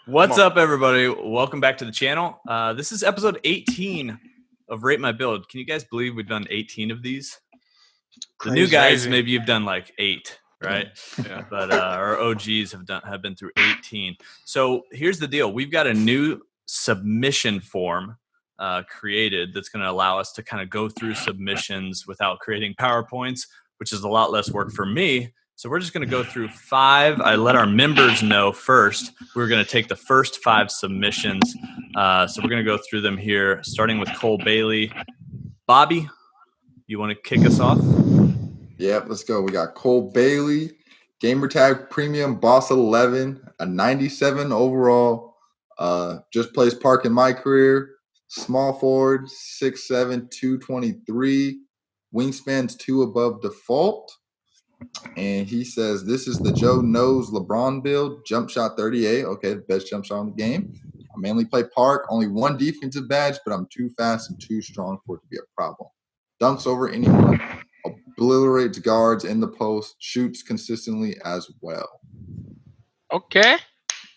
What's up, everybody? Welcome back to the channel. This is episode 18 of Rate My Build. Can you guys believe we've done 18 of these? The new guys, maybe you've done like 8, right? Yeah. But our OGs have been through 18. So here's the deal: we've got a new submission form created that's going to allow us to kind of go through submissions without creating PowerPoints, which is a lot less work for me. So we're just going to go through 5. I let our members know first. We're going to take the first 5 submissions. So we're going to go through them here, starting with Cole Bailey. Bobby, you want to kick us off? Yep, let's go. We got Cole Bailey, Gamertag Premium Boss 11, a 97 overall. Just plays park in my career. Small forward, 6'7", 223. Wingspan's 2 above default. And he says, this is the Joe Knows LeBron build, jump shot 38. Okay, the best jump shot in the game. I mainly play park, only 1 defensive badge, but I'm too fast and too strong for it to be a problem. Dunks over anyone, obliterates guards in the post, shoots consistently as well. Okay,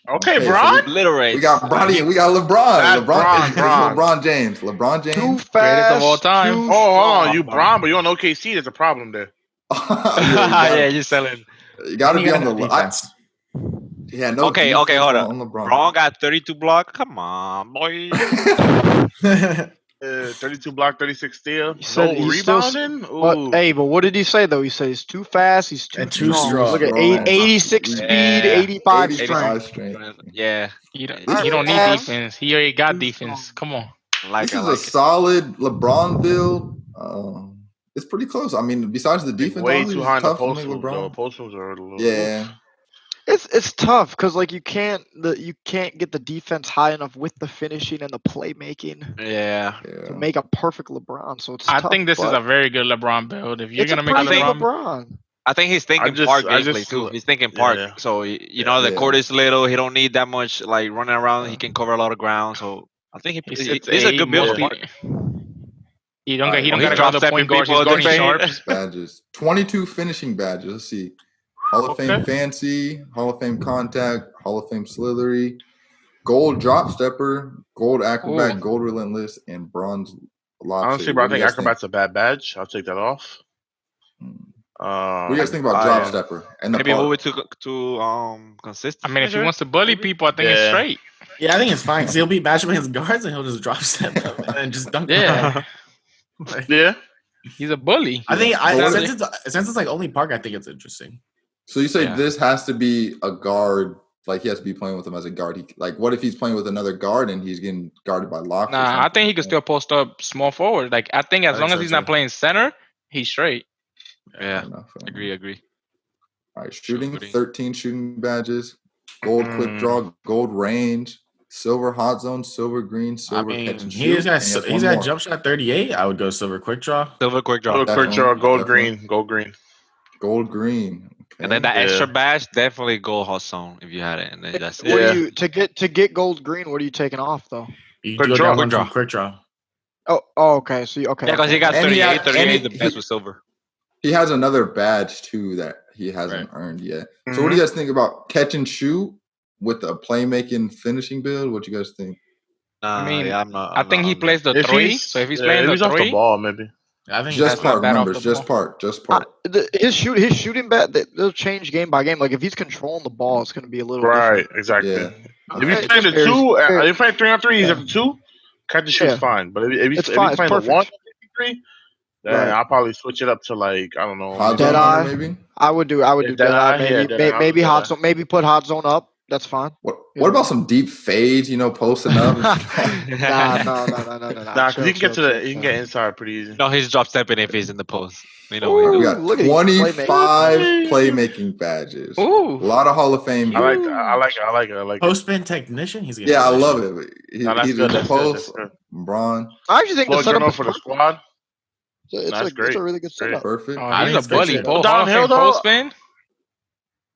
Okay, Bron. We got Bronny and we got LeBron. LeBron James. LeBron James. Too fast. Greatest of all time. Too Hold on, you Bron, but you're on OKC. There's a problem there. Yeah, you're selling. You got to be on the defense. Yeah, no. Okay, hold on. LeBron. Bron got 32 block. Come on, boy. 32 block, 36 steal. said No he's still- rebounding. But what did he say though? He said he's too fast. He's too strong. Look at Strong. 86 speed, Yeah. 85 85 strength. strength. Yeah, You don't This need is- defense. He already got Too defense. strong. Come on. This is a solid LeBron build. It's pretty close. I mean, besides the defense, Way obviously, too it's high in the tough to post make moves, though. LeBron. Post moves are a little. Yeah. It's tough because like you can't get the defense high enough with the finishing and the playmaking yeah. to make a perfect LeBron. So it's I tough, think this is but a very good LeBron build. If you're it's a gonna make a perfect LeBron, LeBron. I think he's thinking park gameplay too. He's thinking park. Yeah. So you know the Yeah. court is little. He don't need that much like running around. He can cover a lot of ground. So I think he's a good build for park. He don't Alright, got he's to go to the point guard. He's people, going they- sharps. Badges. 22 finishing badges. Let's see. Hall of Fame Fancy, Hall of Fame Contact, Hall of Fame Slithery, Gold Drop Stepper, Gold Acrobat, Ooh. Gold Relentless, and Bronze Lobster. Honestly, bro, I think Acrobat's a bad badge. I'll take that off. What do you guys think about Drop Stepper? And the Maybe park? move it to consistent. I mean, if he wants to bully people, I think it's Yeah. straight. Yeah, I think it's fine because he'll beat matchup against guards and he'll just drop step them and then just dunk. Yeah. them. Like, Yeah. He's a bully. I think Exactly. since it's like only park, I think it's interesting. So you say Yeah. this has to be a guard, like he has to be playing with him as a guard. Like, what if he's playing with another guard and he's getting guarded by Locke? Nah, I think he could still post up small forward. Like I think as I long think as so, he's not too. playing center, he's straight. Yeah, Fair enough. agree. All right, shooting, Shooting. 13 shooting badges, gold quick draw, gold range, silver hot zone, silver green, I silver mean, catch and shoot. he's and he has got one more. jump shot 38. I would go silver quick draw. Silver quick draw. Quick Definitely, draw, gold definitely. green, gold green. Gold green. Okay. And then that Yeah. extra badge, definitely go hot zone if you had it. And then that's What Yeah. do you to get gold green? What are you taking off though? You Quick go draw, down quick one from draw. quick draw. Oh, okay. So okay. Yeah, because he got And he 38. had- 38 and the he- best with silver. He has another badge too that he hasn't earned yet. So what do you guys think about catch and shoot with a playmaking finishing build? What do you guys think? I mean, I'm not. I think he plays the If 3. he's- So if he's yeah, playing if the he's off 3, the ball, maybe. I think Just that's not park bad off numbers, the just park. His shooting bat they'll change game by game. Like if he's controlling the ball, it's going to be a little Right, different. exactly. Yeah. If he's Okay. playing the Fair- 2, fair. if he's playing 3-on-3, he's at the 2. Catch and shoot's Yeah. fine. But if he's It's fine. It's playing the perfect. 1-3, then Right. I'll probably switch it up to like I don't know. Hot Dead zone eye. runner, maybe? I would do Yeah, dead dead eye. eye, Maybe yeah, dead eye. maybe Dead hot eye. zone. Maybe put hot zone up. That's fine. What about some deep fades, posting up? No. Nah, because he can get to the he can get inside pretty easy. No, he's drop stepping if he's in the post. We know Ooh. We we got Look at these 25 playmaking badges. A ooh, lot of Hall of Fame. I like it. Post spin technician. He's gonna Yeah, I love it. No, that's He's good. in the That's good. post. That's good. Braun, I actually think the Floor setup general is for the perfect. squad. It's That's a great. really good Great. setup. perfect. oh, I he's think a it's good bully. too. Paul Downhill, Hall of Fame though? post spin.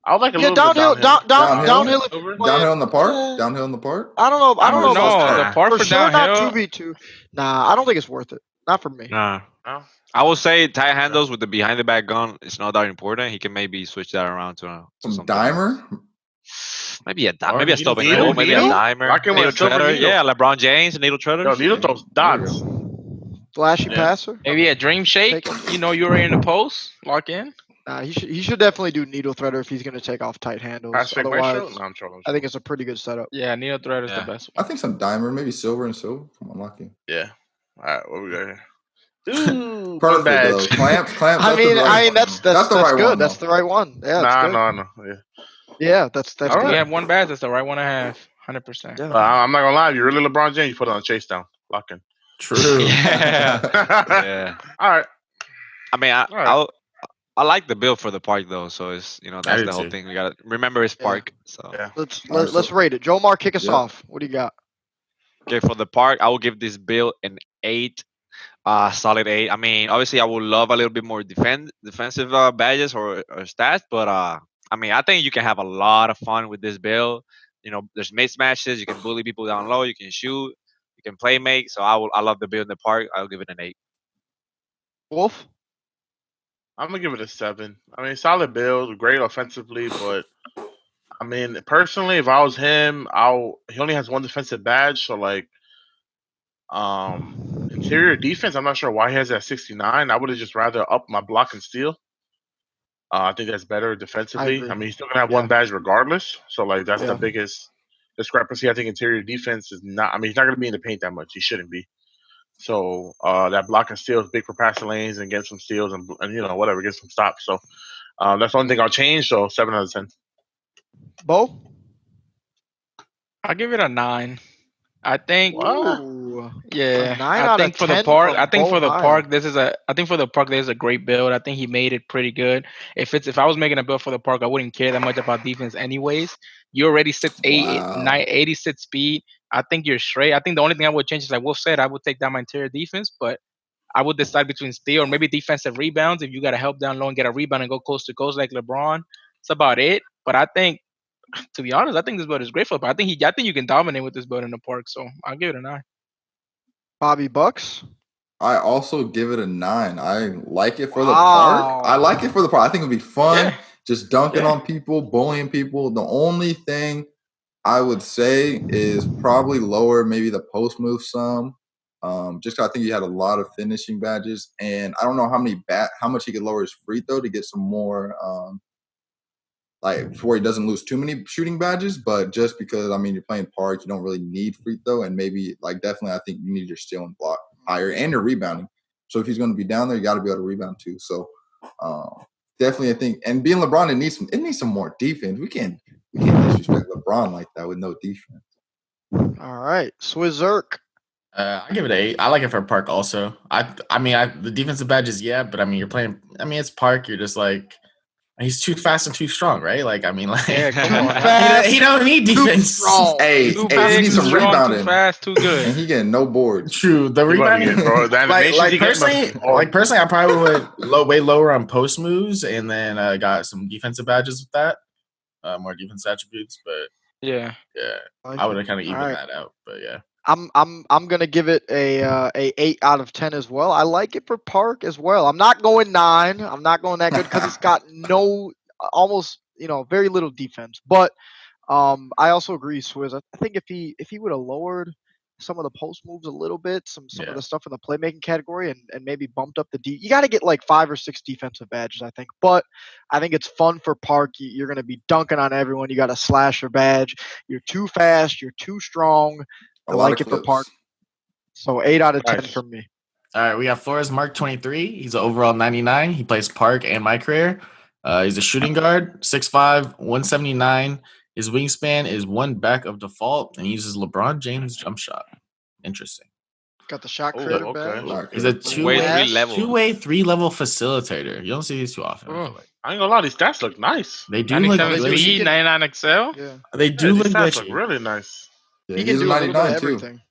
I would like a Yeah, little bit downhill. Downhill? Downhill. Downhill in the park? Downhill in the park? I don't know. I don't know No, about the that. part For for sure, not downhill. 2v2. Nah, I don't think it's worth it. Not for me. Nah. No? I would say tight handles with the behind the back gun. It's not that important. He can maybe switch that around to Some something dimer? Maybe a Or maybe a needle stop and throw. go, maybe a Needle? dimer. Rock him with Needle a silver treader. needle. Yeah, LeBron James, needle treader. Yo, needle throws dots. Flashy Yeah. passer. Maybe a dream shake. Take it. You know, you're in the post. Lock in. He should definitely do needle threader if he's gonna take off tight handles. Pass check Otherwise, maestro? No, I'm trolling. I think it's a pretty good setup. Yeah, needle thread is the Yeah. best I one. think some dimer, maybe silver and silver. Come on, Lowkey. Yeah. All right, what we got here? Ooh, one Perfect badge. though. Clamps. I That's mean, the right one. that's the right good. one. That's the right one. Yeah, it's good. No. Yeah. Yeah, that's All We right. good. have one badge. That's the right one to have. 100%. Yeah. I'm not gonna lie. If you're really LeBron James, you put it on chase down. Lock in. True. Yeah. All Yeah. right. I mean, right. I like the build for the park though, so it's I that's do the whole too. thing. We gotta remember it's Yeah. park. So Yeah. Let's rate it. Jomar, kick us Yep. off. What do you got? okay, for the park, I will give this build an 8. Solid 8. I mean, obviously, I would love a little bit more defensive badges or stats, but I mean, I think you can have a lot of fun with this build. You know, there's mismatches. You can bully people down low. You can shoot. You can play make. So I love the build in the park. I'll give it an 8. Wolf? I'm gonna give it a 7. I mean, solid build, great offensively, but I mean, personally, if I was him, he only has one defensive badge, so like, interior defense, I'm not sure why he has that 69. I would have just rather up my block and steal. I think that's better defensively. agree. I mean, he's still gonna have Yeah. one badge regardless, so like that's Yeah. the biggest discrepancy. I think interior defense is not. I mean, he's not gonna be in the paint that much. He shouldn't be. So that block and steal is big for passing lanes and get some steals and whatever, get some stops. So that's the only thing I'll change. So 7 out of 10. Bo? I'll give it a 9. I think. Ooh. Yeah, A 9 I out think of for the 10 park. from I think Bo for the High. park, I think for the park, there's a great build. I think he made it pretty good. If I was making a build for the park, I wouldn't care that much about defense, anyways. You already 6'8", Wow. 86 speed. I think you're straight. I think the only thing I would change is like Wolf said, I would take down my interior defense, but I would decide between steal or maybe defensive rebounds. If you got to help down low and get a rebound and go coast to coast like LeBron, that's about it. But I think, to be honest, I think this build is great for. But I think you can dominate with this build in the park. So I'll give it a 9. Bobby Bucks? I also give it a 9. I like it for the Wow. park. I like it for the park. I think it'd be fun, Yeah. just dunking Yeah. on people, bullying people. The only thing I would say is probably lower maybe the post move some. Just 'cause I think he had a lot of finishing badges, and I don't know how much he could lower his free throw to get some more like before he doesn't lose too many shooting badges. But just because I mean you're playing park, you don't really need free throw, and maybe like definitely I think you need your steal and block higher and your rebounding. So if he's going to be down there, you got to be able to rebound too. So definitely I think, and being LeBron, it needs some more defense. We can't disrespect LeBron like that with no defense. All right. Swizzerk. I give it an 8. I like it for park also. I mean the defensive badges, yeah, but I mean you're playing. I mean it's park. You're just like he's too fast and too strong, right? Like I mean, like Yeah, come on. he don't need defense. strong. Hey, Too he big, needs too some strong, rebounding, too fast, too and good. he getting no boards. True, the He about to rebounding. get, bro, the animations he getting Personally, I probably would way lower on post moves, and then got some defensive badges with that, more defense attributes. But Yeah. I would have kind of evened Alright. that out. But yeah, I'm gonna give it a 8 out of 10 as well. I like it for park as well. I'm not going 9. I'm not going that good because it's got almost very little defense. But I also agree, Swizz. I think if he would have lowered some of the post moves a little bit, some of the stuff in the playmaking category, and maybe bumped up the you got to get like 5 or 6 defensive badges, I think. But I think it's fun for park. You're gonna be dunking on everyone. You got a slasher badge. You're too fast. You're too strong. I like it for park. So 8 out of 10 from me. All right, we got Flores Mark 23. He's an overall 99. He plays park and my career. He's a shooting guard, 6'5", 179. His wingspan is 1 back of default, and he uses LeBron James jump shot. Interesting. Got the shot creator badge. He's a two-way 3-level facilitator. You don't see these too often. I feel like. I ain't gonna lie, these stats look nice. They do look 97 speed, 99 Excel. Yeah. They do these look stats glitchy. look really nice. Yeah, He can do a little bit of everything.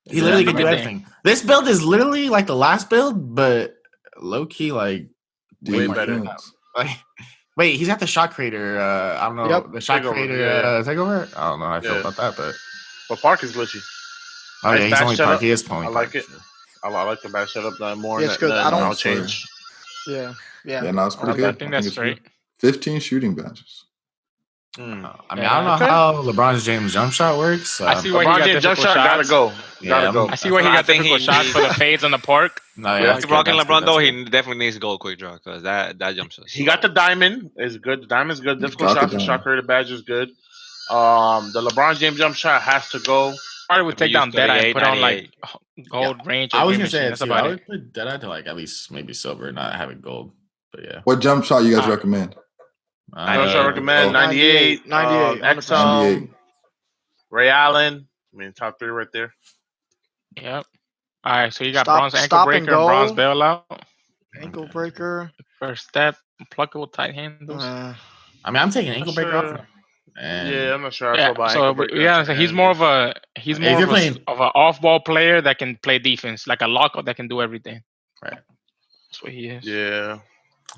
He literally can do everything. This build is literally like the last build, but low key like way better. Like, wait, he's got the shot creator. I don't know the shot creator takeover. I don't know how I feel about that, but park is glitchy. Oh yeah, he's only park. He is only I like it. I like the back setup more. Yeah, it's good. I don't change. Yeah. Yeah, no, it's pretty good. I think that's straight. 15 shooting badges. I mean, I Yeah. don't know Okay. how LeBron James jump shot works. I see why he LeBron got James jump difficult shot gotta shots. go. Gotta Yeah, go. I see why he I got think difficult shots for the fades on the park. No, Yeah. yeah, that's Keep good. rocking That's good. LeBron though. That's He good. definitely needs to go quick draw because that jump shot. He got the diamond. Is good. The diamond's good. He's Difficult got the shots and diamond. shot creator badge is good. The LeBron James jump shot has to go. Probably would If you take use down Deadeye and 38, put on like 98. gold range or I was green gonna say machine. it That's too. about I it. would put Deadeye to like at least maybe silver, not have it gold. But yeah. What jump shot you guys Ah. recommend? Jump shot recommend oh. 98. 98, 100%. Exum, 98. Ray Allen. I mean, top 3 right there. Yep. All right, so you got Stop- bronze ankle stop and breaker and bronze go. bailout. Ankle breaker. First step, pluckable tight handles. I mean, I'm taking ankle breaker off. Sure. And Yeah, I'm not sure. I feel Yeah, about so ankle breaker. yeah, so he's more of a If you're playing- of an off-ball player that can play defense, like a lockout that can do everything. Right. That's what he is. Yeah.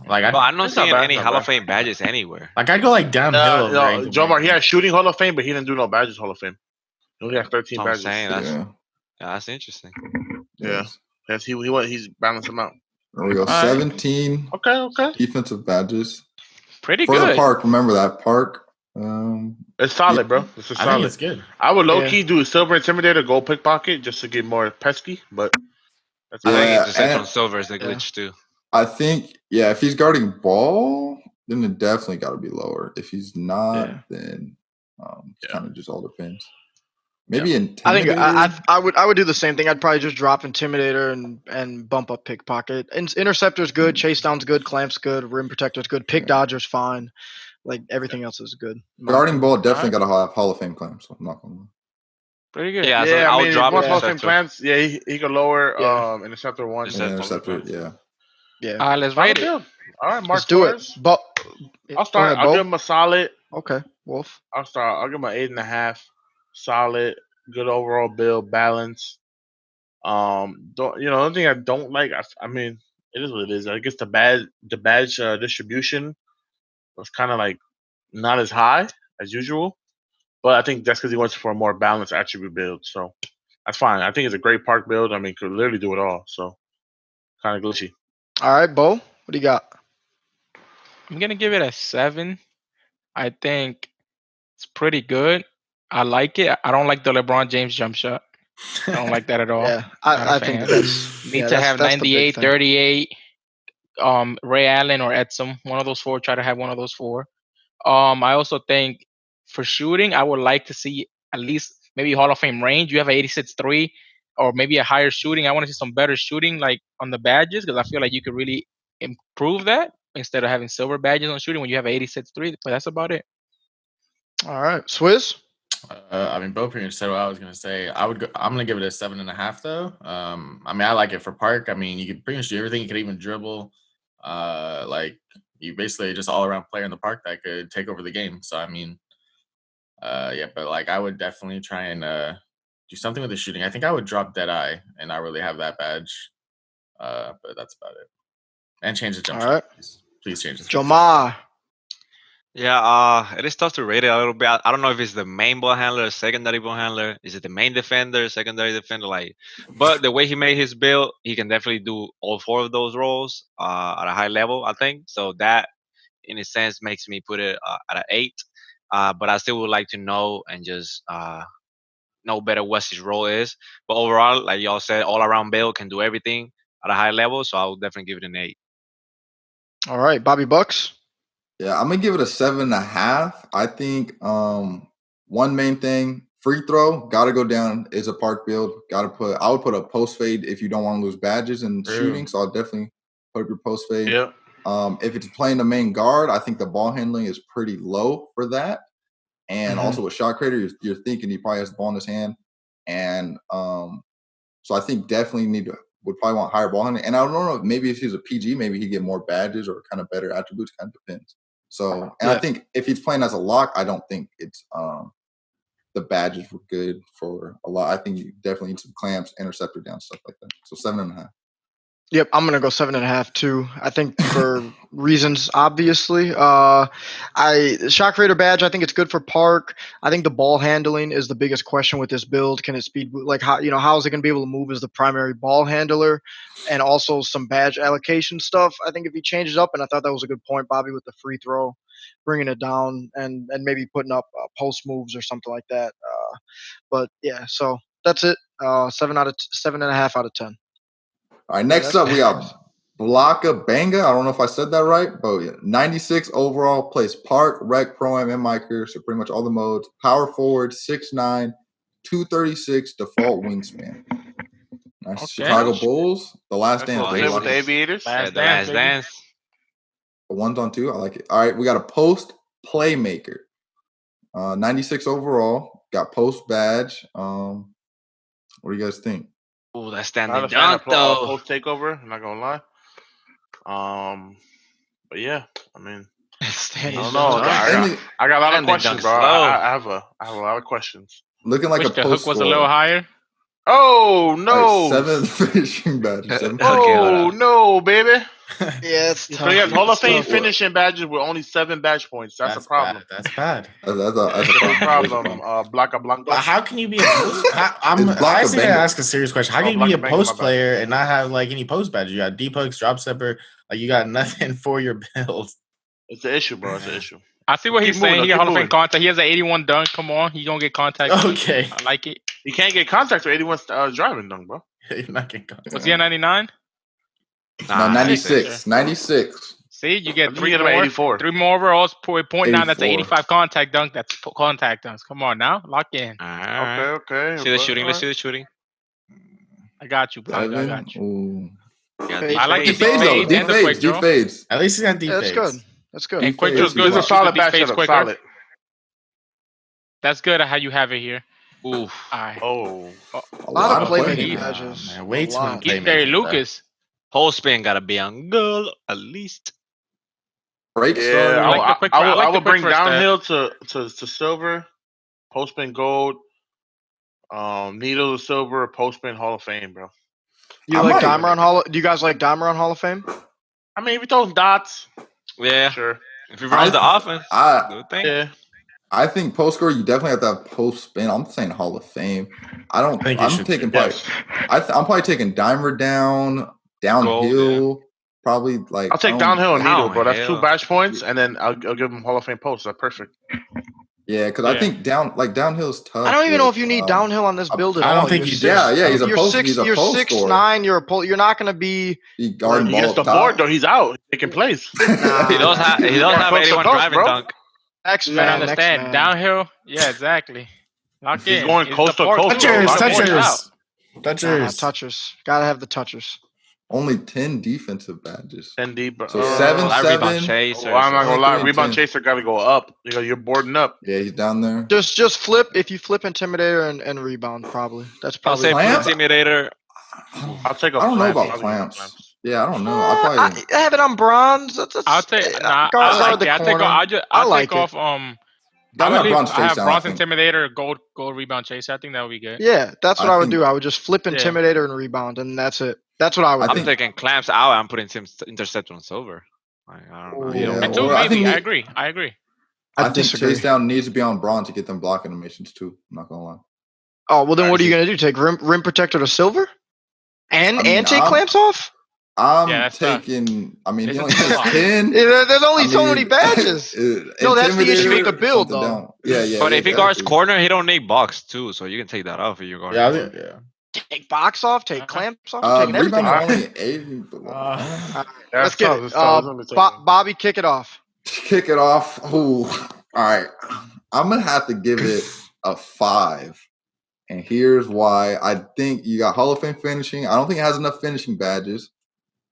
like But I'm not It's not seeing bad, any not Hall of bad. Fame badges anywhere. like I'd go like downhill over ankle Jomar, he breaker. has shooting Hall of Fame, but he didn't do no badges Hall of Fame. He only has 13 That's badges. what I'm saying. That's, Yeah. that's interesting. Yeah. Yes. Yes, he's balanced them out. There we go. All right. 17 Okay. defensive badges. Pretty For good. the park, remember that park. It's solid, bro. This is I think solid. it's good. I would low key do a silver intimidator, gold pickpocket, just to get more pesky, but that's I think Yeah, intercept and- on silver is the Yeah. glitch too. I think, if he's guarding ball, then it definitely got to be lower. If he's not, Yeah. then Yeah. kind of just all depends. Maybe Intimidator. I think I would do the same thing. I'd probably just drop Intimidator and bump up Pickpocket. Interceptor's good, Chase Down's good, Clamp's good, Rim Protector's good, Pick Dodger's fine. Like everything else is good. in my Guarding opinion. ball definitely got to have Hall of Fame claim, so I'm not going to lie. Pretty good. Yeah, so Yeah, I I would mean, drop once Hall of Fame interceptor. clamps, he could lower Yeah. interceptor 1. Interceptor. And Interceptor, yeah. Yeah. Let's Solid rate it. build. All right, Mark Let's do it. Torres. But I'll start. ahead, I'll Bo. give him a solid. Okay, Wolf. I'll give him an 8.5. Solid, good overall build, balance. Don't the only thing I don't like. I mean, it is what it is. I guess the badge distribution was kind of like not as high as usual, but I think that's because he wants for a more balanced attribute build. So that's fine. I think it's a great park build. I mean, could literally do it all. So kind of glitchy. All right, Bo. What do you got? I'm gonna give it a 7. I think it's pretty good. I like it. I don't like the LeBron James jump shot. I don't like that at all. Yeah, Not a I think fan. that's Need to have that's the big 98, thing. 38, Ray Allen or Edsum. One of those 4. Try to have one of those 4. I also think for shooting, I would like to see at least maybe Hall of Fame range. You have an 86-3 or maybe a higher shooting. I want to see some better shooting like on the badges because I feel like you could really improve that instead of having silver badges on shooting when you have an 86-3. But that's about it. All right, Swizz. I mean, Bo pretty much said what I was gonna say. I'm gonna give it a 7.5 though. I mean, I like it for park. I mean, you can pretty much do everything. You could even dribble. Like you basically just all around player in the park that could take over the game. So I mean, but like I would definitely try and do something with the shooting. I think I would drop Deadeye and not really have that badge. But that's about it. And change the jump All shot, right. please change the jump shot. Jomar. Yeah, it is tough to rate it a little bit. I don't know if it's the main ball handler, secondary ball handler. Is it the main defender, secondary defender? But the way he made his build, he can definitely do all 4 of those roles at a high level. I think so. That, in a sense, makes me put it at an 8. But I still would like to know and just know better what his role is. But overall, like y'all said, all around build can do everything at a high level. So I would definitely give it an 8. All right, Bobby Bucks. Yeah, I'm gonna give it a 7.5. I think one main thing, free throw, gotta go down is a park build. I would put a post fade if you don't want to lose badges and shooting. So I'll definitely put up your post fade. Yeah. If it's playing the main guard, I think the ball handling is pretty low for that. And also with shot creator, you're thinking he probably has the ball in his hand. And so I think definitely would probably want higher ball handling. And I don't know, maybe if he's a PG, maybe he'd get more badges or kind of better attributes, kind of depends. So, and I think if he's playing as a lock, I don't think it's the badges were good for a lot. I think you definitely need some clamps, interceptor down, stuff like that. So 7.5. Yep, I'm gonna go 7.5 too. I think for reasons obviously. Shot creator badge. I think it's good for park. I think the ball handling is the biggest question with this build. Can it speed like how is it gonna be able to move as the primary ball handler, and also some badge allocation stuff. I think if he changes up, and I thought that was a good point, Bobby, with the free throw. bringing it down and maybe putting up post moves or something like that. But yeah, so that's it. 7.5 out of 10. All right, next up we got Blocka Banga. I don't know if I said that right, but yeah, 96 overall, plays Park, Rec, Pro-Am, and my career, so pretty much all the modes. Power forward, 6'9", 236 default wingspan. Nice. Okay. Chicago Bulls, the last dance. he's baby. with the Aviators. Yeah, Last the last baby. dance. The one's on 2. I like it. All right, we got a Post Playmaker. 96 overall. Got Post badge. What do you guys think? Ooh, that's Not standing a fan dunk of though. post takeover. I'm not gonna lie. But yeah, I mean, I Standing don't know. dunk. I got a lot of Standing questions, dunk bro. slow. I have a lot of questions. Looking like Wish a the post hook was a little scorer. higher. Oh no! 7 finishing badges. 7 Okay, hold Oh on. no, baby! Yeah, it's So tough. he has Hall of It's Fame tough. finishing badges with only 7 badge points. That's a problem. Bad. That's bad. That's That's a a big problem. problem. Blanca But Blanca. how can you be a post? I'm It's Blocka actually gonna Banga. ask a serious question. How Oh, can you be a Blocka Banga, post my bad. player and not have like any post badges? You got deep hooks, drop stepper, like you got nothing for your build. It's an issue, bro. It's an issue. I see what Keep he's saying. moving, He got keep Hall of Fame moving. contact. He has an 81 dunk. Come on, he gonna get contact. Okay. I like it. He can't get contact with 81 driving dunk, bro. You're not getting caught. Was he at 99? No, 96. 96. See, you I get think three he hit him at more. 84. 3 more overalls. 0.9. That's an 84. 85 contact dunk. That's contact dunks. Come on now, lock in. Alright. Okay. See the but shooting. Let's alright. see the shooting. I got you, Blanca. I 7. got you. Ooh. Yeah, Fade. deep I like Deep the fades. fades though. fades Deep and the quick fades. Deep draw. fades. At least he got deep Yeah, that's fades. good. That's good. And quick fades. draw's good. This is a Shoot solid the deep badge fades setup. quicker. Solid. That's good how you have it here. Oof. All right. Oh. A lot of playmaking playmaking badges. badges. Man, way A too many lot. He's Barry playmakers, bro. Lucas. Whole spin gotta be on goal at least. Break Yeah, starter. I like the quick- I like I the would quick bring first step. downhill to silver, post spin gold, needle to silver, post spin Hall of Fame, bro. You I like might- Dimer on Hall? Do you guys like Dimer on Hall of Fame? I mean, if you throw dots, Yeah. sure. If he runs the offense, good thing. Yeah. I think post score, you definitely have to have post spin. I'm saying Hall of Fame. I think you I'm should taking too. probably. Yes. I'm probably taking Dimer downhill. Probably like I'll take I don't- downhill and needle, bro. That's 2 Downhill. badge points, and then I'll give him Hall of Fame post. That's perfect. Yeah, because I Yeah. think downhill is tough. I don't even know with, if you need downhill on this build at I all. don't think You're you six- do. Yeah, he's a You're post. six. He's a You're post 6'9". You're not gonna be. He guarding He ball gets the up top. board though. He's out. He can place. He does have Yeah, coast to 81 coast, driving bro. dunk. Next You gotta man. Next understand. man. Downhill. Yeah, exactly. Lock He's in. going It's coast the to port- coast, bro. Touchers, Lock in. touchers, Nah, touchers. touchers. Gotta have the touchers. Only 10 defensive badges. 10 deep. So 7, That rebound 7. chaser. I'm not gonna lie. 23 and Rebound 10. chaser got to go up. You're boarding up. Yeah, he's down there. Just flip. If you flip Intimidator and rebound, probably that's I'll probably. say Clamps? Intimidator. I'll take a I don't know clamp. about I'll take a clamps. Yeah, I don't know. I probably. I have it on bronze. That's, I'll take. Nah, guards I guard like the it. corner. I'll like take it. off. Gotta I have believe bronze I have chase down, bronze I think. intimidator, gold rebound chaser. I think that would be good. Yeah, that's what I I would think- do. I would just flip Yeah. Intimidator and rebound, and that's it. That's what I would I do. I'm think- taking clamps out. I'm putting Interceptor on silver. I don't know. Yeah, Me too. or I Maybe. think I he- agree. I agree. I I think disagree. chase down needs to be on bronze to get them block animations too. I'm not gonna lie. Oh well, then I what are you see. gonna do? Take rim protector to silver, and I mean, take I'm- clamps off? I'm Yeah, that's tough. taking. I mean, It's he a only tough has lot. 10. There's only I so mean, many badges. No, that's the issue with the Intimidator, build, something though. down. Yeah. But if he guards exactly. corner, he don't need box too, so you can take that off if you guard. Yeah, corner. yeah. Take box off, take clamps off, I'm taking everything Rebound off. only 80. But, Uh, Let's get it. That's gonna be taken. Bobby, kick it off. kick it off. Ooh. All right. I'm gonna have to give it a 5. And here's why. I think you got Hall of Fame finishing. I don't think it has enough finishing badges.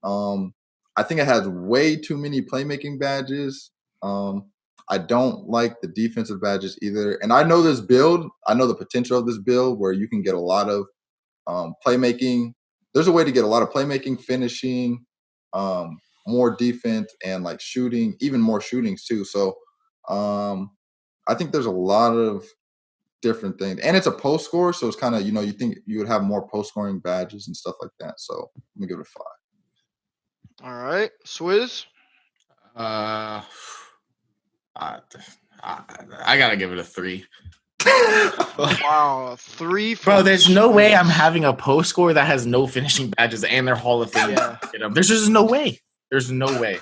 I think it has way too many playmaking badges. I don't like the defensive badges either. And I know this build. I know the potential of this build where you can get a lot of playmaking. There's a way to get a lot of playmaking, finishing, more defense, and like shooting, even more shootings too. So I think there's a lot of different things. And it's a post score, so it's kind of, you think you would have more post scoring badges and stuff like that. So let me give it a 5. All right, Swizz. I gotta give it a 3. Wow, 3. Bro, there's no way I'm having a post score that has no finishing badges and their Hall of Fame. Yeah. There's just no way. There's no way.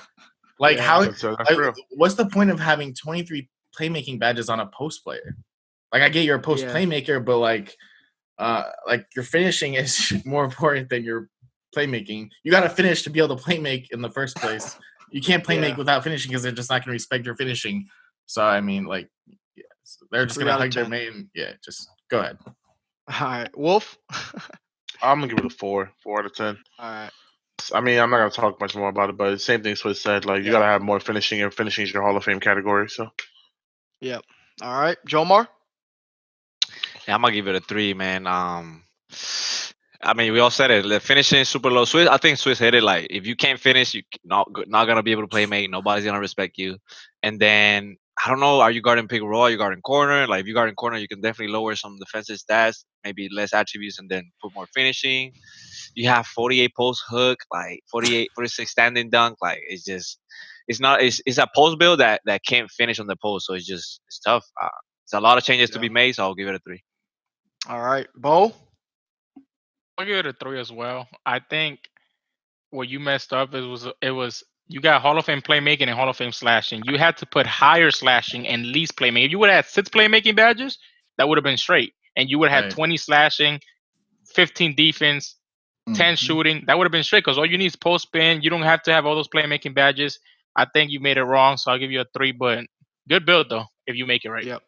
Like Yeah. how? That's Like, real. what's the point of having 23 playmaking badges on a post player? Like I get you're a post Yeah. playmaker, but like your finishing is more important than your playmaking. You got to finish to be able to playmake in the first place. You can't playmake Yeah. without finishing because they're just not going to respect your finishing. So I mean, like, yeah, so they're just 3 going to out of hug their 10. main. Yeah, just go ahead. All right, Wolf. I'm gonna give it a 4 out of 10. All right. I mean, I'm not gonna talk much more about it, but the same thing Swiss said. Like, you Yeah. gotta have more finishing, and finishing is your Hall of Fame category. So, Yep. All right, Jomar. Yeah, I'm gonna give it a 3, man. I mean, we all said it. The finishing is super low. Swiss, I think Swiss hit it. Like, if you can't finish, you not gonna be able to play mate. Nobody's gonna respect you. And then I don't know. Are you guarding pick and roll? Are you guarding corner? Like, if you guarding corner, you can definitely lower some defensive stats, maybe less attributes, and then put more finishing. You have 48 post hook, like 48, 46 standing dunk. Like, it's just, it's a post build that can't finish on the post. So it's tough. It's a lot of changes to be made. So I'll give it a 3. All right, Bo. I'll give it a 3 as well. I think what you messed up was you got Hall of Fame playmaking and Hall of Fame slashing. You had to put higher slashing and least playmaking. If you would have had 6 playmaking badges, that would have been straight, and you would have had Right. 20 slashing, 15 defense, 10 shooting. That would have been straight because all you need is post spin. You don't have to have all those playmaking badges. I think you made it wrong, so I'll give you a 3. But good build though, if you make it right. Yep.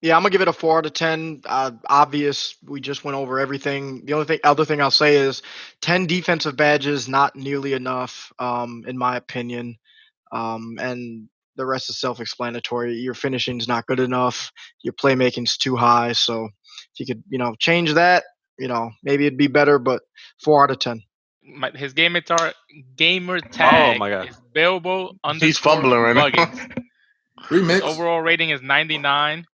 Yeah, I'm gonna give it a 4 out of 10. Obvious. We just went over everything. The other thing I'll say is 10 defensive badges, not nearly enough, in my opinion. And the rest is self-explanatory. Your finishing's not good enough. Your playmaking's too high. So if you could, change that, maybe it'd be better. But 4 out of 10. His gamer tag my God. is Bilbo he's fumbling right Buggins. now. His Remix. overall rating is 99.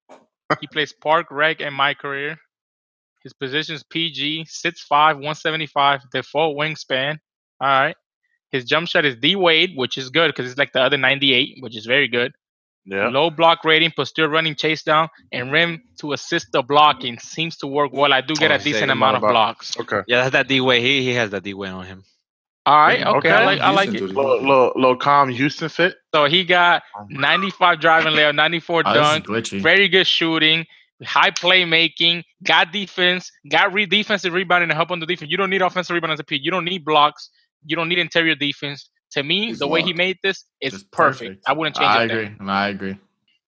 He plays park, rec, and my career. His position is PG, 6'5", 175, default wingspan. All right. His jump shot is D-Wade, which is good because it's like the other 98, which is very good. Yeah. Low block rating, but still running chase down, and rim to assist the blocking seems to work well. I do get a decent amount of blocks. Okay. Yeah, that's that D way. He has that D way on him. All right. Yeah, Okay. okay. I like it. Low calm Houston fit. So he got 95 driving layup, 94 Oh, this is dunk, glitchy. very good shooting, high playmaking, got defense, got defensive rebounding to help on the defense. You don't need offensive rebounding to P. You don't need blocks. You don't need interior defense. To me, He's the way he locked. made this, it's Just perfect. I wouldn't change I it. agree. No, I agree.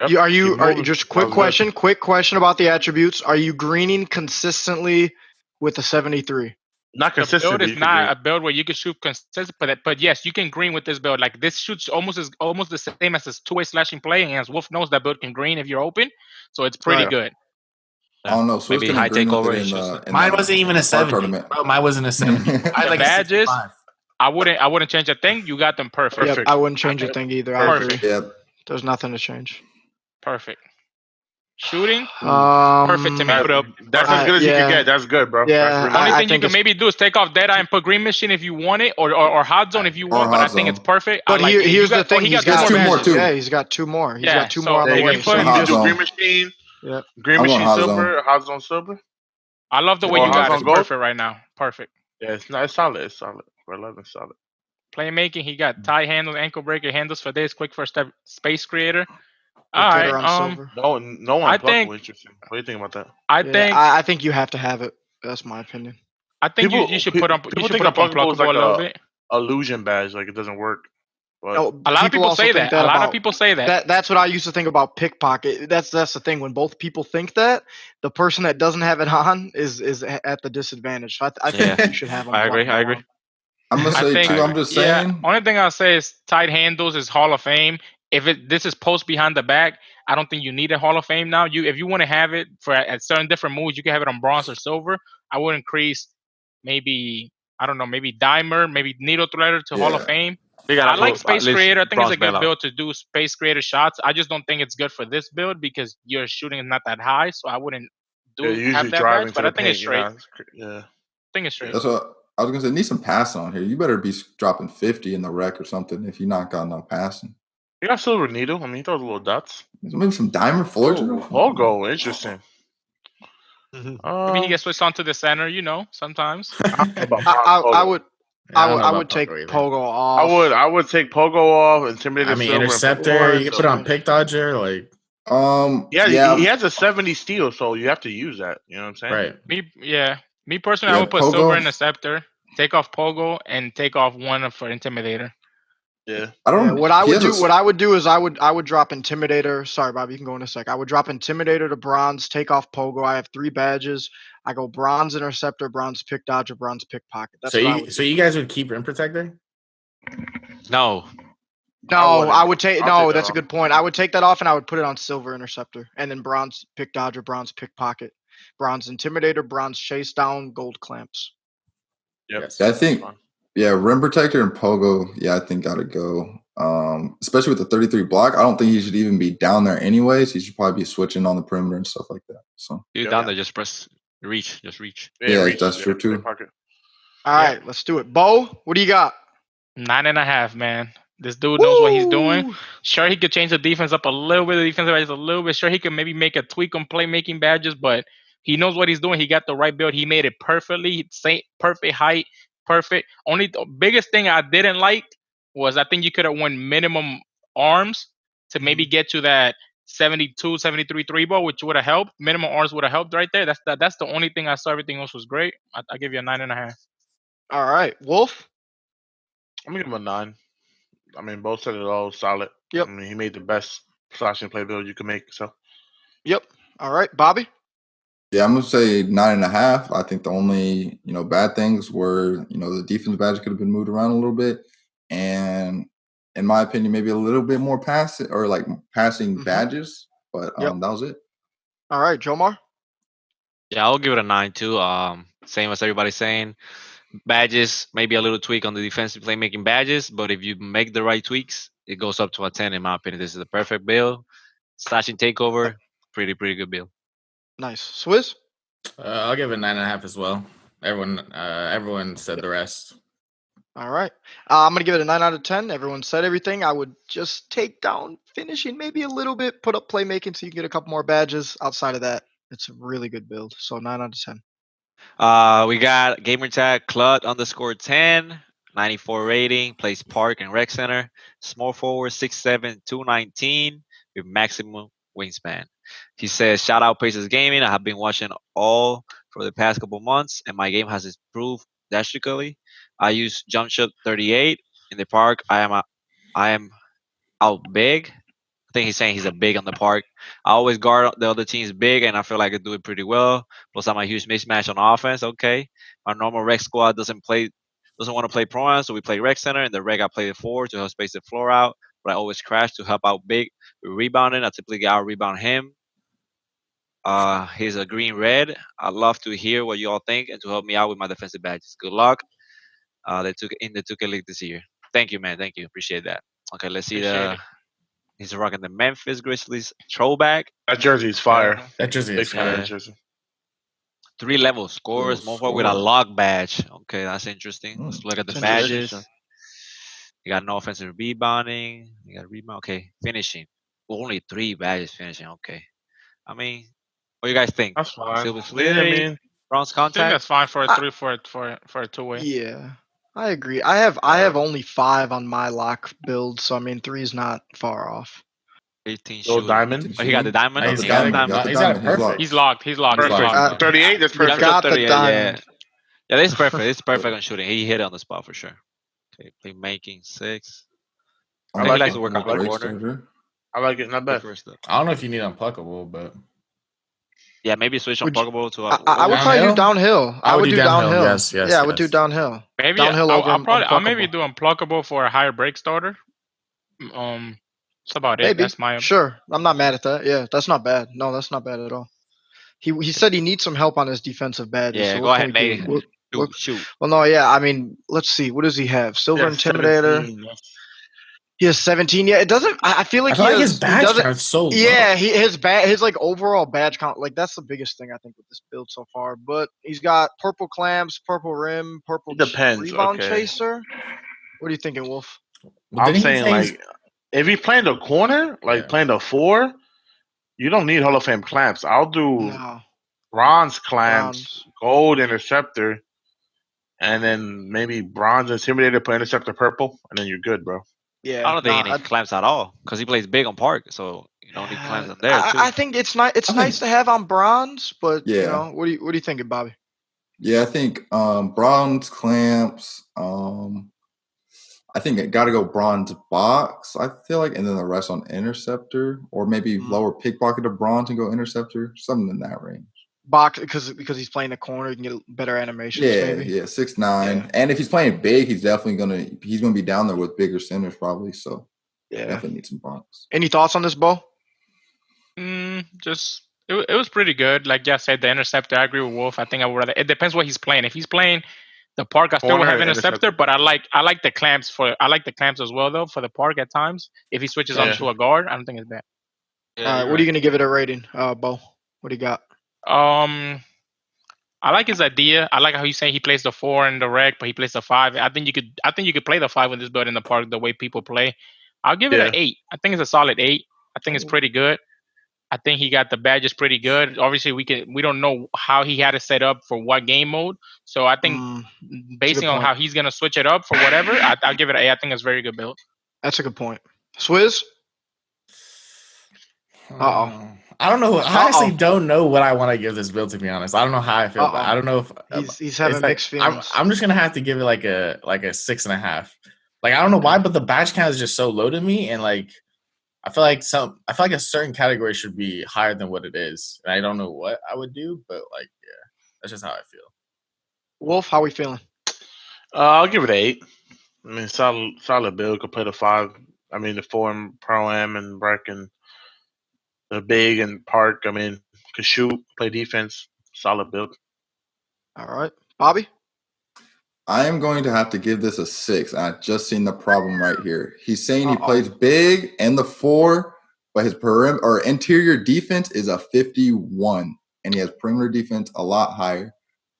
Yep. Are you Keep moving. just Sounds good. quick question about the attributes? Are you greening consistently with the 73? Not The consistent. build is not a build where you can shoot consistent, but yes, you can green with this build. Like this shoots almost the same as this two-way slashing play, and as Wolf knows, that build can green if you're open, so it's pretty Right. good. I don't know. So Maybe it's gonna high agree with takeover, it it's in just in Mine the wasn't even a park 70. tournament. Bro, mine wasn't a 70. I had like a badges, 65. I wouldn't change a thing. You got them perfect. Yep, Perfect. I wouldn't change a thing either. I Perfect. agree. Yeah. There's nothing to change. Perfect. Shooting, Perfect to me. Put up. That's as good as you yeah. can get. That's good, bro. Yeah, That's really Only I thing you think can it's- maybe do is take off Deadeye and put Green Machine if you want it, or Hot Zone if you want. But I Hot think Zone. it's perfect. But I like here's the thing. he He's got got two two more more, badges. too. Yeah, he's got 2 more. He's Yeah, got 2 so more on the you way. can So put- you Hot just Zone. Green Machine. Yep. Green I want Machine Hot Silver. Zone. Hot Zone Silver. I love the way Or you got Hot it. Zone It's Gold? perfect right now. Perfect. Yeah, it's solid. It's solid. For 11, solid. Playmaking, he got tie handles, ankle breaker handles for this, quick first step, space creator. Good All cutter right. on silver. No one I plucked think- was interesting. What do you think about that? I Yeah, think I think you have to have it. That's my opinion. you should put up Unpluckable is unpluckable a little like bit. illusion badge. Like it doesn't work. But Oh, A lot of people also say think that. A lot about- of people say that. That's what I used to think about pickpocket. That's the thing. When both people think that, the person that doesn't have it on is at the disadvantage. So I think Yeah. you should have them. I agree. I'm gonna I say think- too. I'm just saying. Only thing I'll say is tight handles is Hall of Fame. If this is post behind the back, I don't think you need a Hall of Fame now. If you want to have it for at certain different moves, you can have it on bronze or silver. I would increase maybe dimer, maybe needle threader to Hall of Yeah. Fame. We gotta I like put at Space least Creator. I think it's a bronze good bailout. build to do Space Creator shots. I just don't think it's good for this build because your shooting is not that high, so I wouldn't yeah, have usually that driving badge. to But the I think paint. it's straight. Yeah. I think it's straight. That's what I was gonna say. Need some passing on here. You better be dropping 50 in the rec or something if you not got enough passing. You got silver needle. I mean, he throws little dots. Maybe some diamond floor general. Logo, interesting. Maybe he gets switched onto the center. Sometimes. I would don't know I about would take Pogo either. Pogo off. I would take Pogo off, Intimidator I mean, Silver. Interceptor. You can put on Interceptor. Pick Dodger. Like, Yeah, he has a 70 steal, so you have to use that. You know what I'm saying? right. Me personally, I would put Pogo. Silver Interceptor, take off Pogo, and take off one for Intimidator. Yeah. I don't. What I he would has do, a- what I would do is I would drop Intimidator. Sorry, Bob, you can go in a sec. I would drop Intimidator to Bronze, take off Pogo. I have 3 badges. I go Bronze Interceptor, Bronze Pick Dodger, Bronze Pickpocket. That's what I would do. So you guys would keep Rim Protector? No. No, wouldn't. I would take. I'll No, take that that's a off. good point. I would take that off and I would put it on Silver Interceptor, and then Bronze Pick Dodger, Bronze Pickpocket, Bronze Intimidator, Bronze Chase Down, Gold Clamps. Yep. Yes. I think. Yeah, Rim Protector and Pogo. Yeah, I think gotta go. Especially with the 33 block. I don't think he should even be down there anyways. He should probably be switching on the perimeter and stuff like that. So You down there, just press reach. Just reach. Yeah, reach, that's true too. Pocket. All right, let's do it. Bo, what do you got? 9.5, man. This dude knows what he's doing. Woo! Sure, he could change the defense up a little bit, the defensive badges a little bit. Sure, he could maybe make a tweak on playmaking badges, but he knows what he's doing. He got the right build. He made it perfectly. Perfect height, perfect. Only the biggest thing I didn't like was I think you could have won minimum arms to maybe get to that 72, 73 3 ball, which would have helped. Minimum arms would have helped right there. That's the only thing I saw. Everything else was great. I give you a 9.5. All right, Wolf. I'm gonna give him a 9. I mean, both said it all solid. Yep. I mean, he made the best slashing play build you can make. So. Yep. All right, Bobby. Yeah, I'm gonna say 9.5. I think the only bad things were the defense badge could have been moved around a little bit, and in my opinion, maybe a little bit more passing badges. But Yep. that was it. All right, Jomar. Yeah, I'll give it a 9 too. Same as everybody's saying. Badges, maybe a little tweak on the defensive playmaking badges, but if you make the right tweaks, it goes up to a 10 in my opinion. This is the perfect build. Slashing takeover, pretty good build. Nice. Swizz. I'll give it 9.5 as well. Everyone said the rest. All right. I'm going to give it a 9 out of 10. Everyone said everything. I would just take down finishing maybe a little bit, put up playmaking so you can get a couple more badges. Outside of that, it's a really good build. So 9 out of 10. We got gamertag Clut_10, 94 rating, plays Park and Rec Center, small forward 6'7", 219 with maximum wingspan. He says, shout out Pacers Gaming. I have been watching all for the past couple months and my game has improved drastically. I use jump shot 38 in the park. I am out big. I think he's saying he's a big on the park. I always guard the other team's big, and I feel like I do it pretty well. Plus, I'm a huge mismatch on offense. Okay, our normal rec squad doesn't want to play pro, so we play rec center. In the rec, I play the 4 to help space the floor out, but I always crash to help out big with rebounding. I typically out rebound him. He's a green red. I'd love to hear what you all think and to help me out with my defensive badges. Good luck. They took in the 2K League this year. Thank you, man. Thank you. Appreciate that. Okay, let's see Appreciate it. He's rocking the Memphis Grizzlies throwback. That jersey's fire. That jersey Big is fan of fire. that jersey. 3 level scores, Level more with a score. lock badge. Okay, that's interesting. Let's look at the That's badges. interesting. You got no offensive rebounding. You got rebound. Okay, finishing. Only 3 badges finishing. Okay. I mean, what do you guys think? That's fine. Silver Yeah, I Slithery, mean, bronze I think contact. that's fine for a I- 3 for a 2-way. Yeah, I agree. I have only 5 on my lock build, so I mean 3 is not far off. 18 Gold shooting. diamond. Oh, he got the diamond. Oh, Okay, he's he got the got diamond. He's got it perfect. He's locked. He's locked. He's Perfect. locked. 38. That's Jump perfect. shot Got the 38, diamond. Yeah, this is perfect. It's perfect on shooting. He hit it on the spot for sure. Okay, playmaking 6. I He like likes it. to work on the I like it. corner. I like it. Not bad. I don't know if you need unpluckable, but Yeah, maybe switch Would you- unpluckable to I would probably do downhill. I would do downhill. Yes. Yeah, I would do downhill. Maybe Downhill over I'll maybe unpluckable. do unpluckable for a higher break starter. That's about it. Maybe. That's my Sure. I'm not mad at that. Yeah, that's not bad. No, that's not bad at all. He said he needs some help on his defensive badges. Yeah, so go what ahead, can we Nate. do? Shoot. Well, no, yeah. I mean, let's see. What does he have? Silver Yeah, Intimidator. 17. He has 17. Yeah, it doesn't. I feel like I feel he like has, his badge he doesn't. count's so low. Yeah, his like overall badge count, like that's the biggest thing I think with this build so far. But he's got purple clamps, purple rim, purple It depends. rebound Okay. chaser. What are you thinking, Wolf? Well, I'm didn't he saying say he's- like if he's playing the corner, like Yeah. playing the 4, you don't need Hall of Fame clamps. I'll do No. bronze clamps, Bronze. gold interceptor, and then maybe bronze intimidator, put interceptor purple, and then you're good, bro. Yeah, I don't think he needs clamps at all because he plays big on park, so you don't need clamps on there too. I think it's nice. It's nice to have on bronze, but Yeah. you know, what do you think, Bobby? Yeah, I think bronze clamps. I think it got to go bronze box. I feel like, and then the rest on interceptor, or maybe lower pickpocket to bronze and go interceptor, something in that range. Box because he's playing the corner, you can get better animations. Yeah, maybe. yeah, 6'9", Yeah. and if he's playing big, he's definitely gonna be down there with bigger centers probably. So Yeah, definitely need some bronze. Any thoughts on this, Bo? Just it was pretty good. Like I said, the interceptor. I agree with Wolf. I think I would rather. It depends what he's playing. If he's playing the park, I still would Corner have and interceptor. But I like the clamps as well though for the park at times. If he switches on to a guard, I don't think it's bad. Yeah, All right, you're what are you right. gonna give it a rating, Bo? What do you got? I like his idea. I like how he's saying he plays the 4 in the rec, but he plays the 5. I think you could play the 5 with this build in the park the way people play. I'll give it an 8. I think it's a solid 8. I think it's pretty good. I think he got the badges pretty good. Obviously, we don't know how he had it set up for what game mode. So I think basing on how he's gonna switch it up for whatever, I'll give it an 8. I think it's a very good build. That's a good point. Swizz? I don't know. I honestly don't know what I want to give this build, to be honest. I don't know how I feel about it. I don't know if he's having mixed feelings. I'm just gonna have to give it like a 6.5. Like, I don't know why, but the badge count is just so low to me, and like I feel like a certain category should be higher than what it is. And I don't know what I would do, but like, yeah, that's just how I feel. Wolf, how we feeling? I'll give it an 8. I mean, solid build. Could play the 5. I mean, the 4 in Pro Am and Breck and the big and park. I mean, could shoot, play defense. Solid build. All right, Bobby. I am going to have to give this a 6. I just seen the problem right here. He's saying he plays big and the 4, but his perimeter or interior defense is a 51, and he has perimeter defense a lot higher.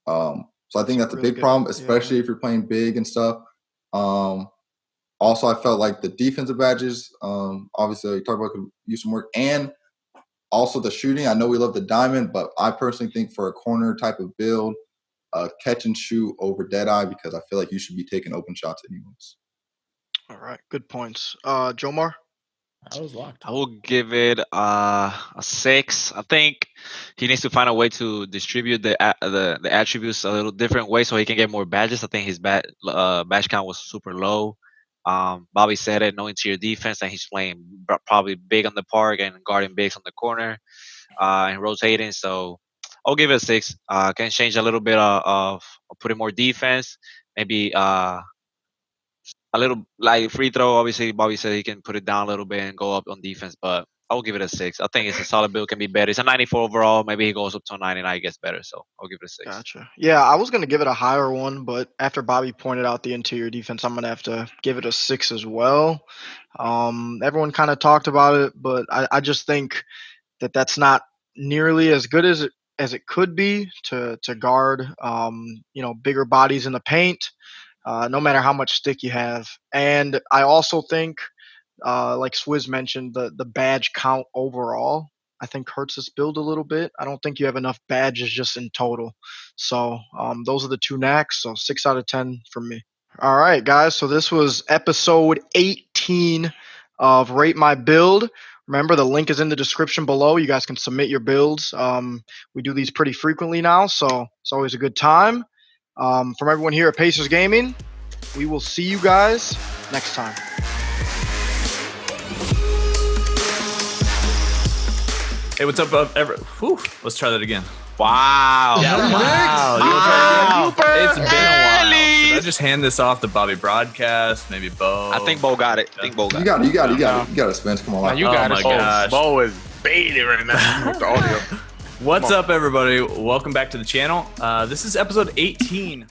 So I think that's a big problem, especially if you're playing big and stuff. Also, I felt like the defensive badges, obviously, we talked about could use some work, and also the shooting. I know we love the diamond, but I personally think for a corner type of build, catch and shoot over Deadeye, because I feel like you should be taking open shots anyways. All right, good points. Jomar? I was locked. I will give it a 6. I think he needs to find a way to distribute the attributes a little different way so he can get more badges. I think his badge count was super low. Bobby said it, no interior defense, and he's playing probably big on the park and guarding bigs on the corner and rotating. So I'll give it a 6. Can change a little bit of putting more defense, maybe a little like free throw. Obviously, Bobby said he can put it down a little bit and go up on defense, but I'll give it a 6. I think it's a solid build, can be better. It's a 94 overall. Maybe he goes up to a 99, it gets better. So I'll give it a 6. Gotcha. Yeah, I was going to give it a higher one, but after Bobby pointed out the interior defense, I'm going to have to give it a 6 as well. Everyone kind of talked about it, but I just think that that's not nearly as good as it could be to guard, bigger bodies in the paint, no matter how much stick you have. And I also think, like Swizz mentioned, the badge count overall, I think hurts this build a little bit. I don't think you have enough badges just in total. So those are the 2 knacks. So 6 out of 10 from me. All right, guys. So this was episode 18 of Rate My Build. Remember, the link is in the description below. You guys can submit your builds. We do these pretty frequently now, so it's always a good time. From everyone here at Pacers Gaming, we will see you guys next time. Hey, what's up, let's try that again. Wow. Yeah, wow. It's been a while. Should I just hand this off to Bobby Broadcast? Maybe Bo? I think Bo got it. You got it, Spence. Come on. You got my it. gosh. Bo is baiting right now with the audio. What's up, everybody? Welcome back to the channel. This is episode 18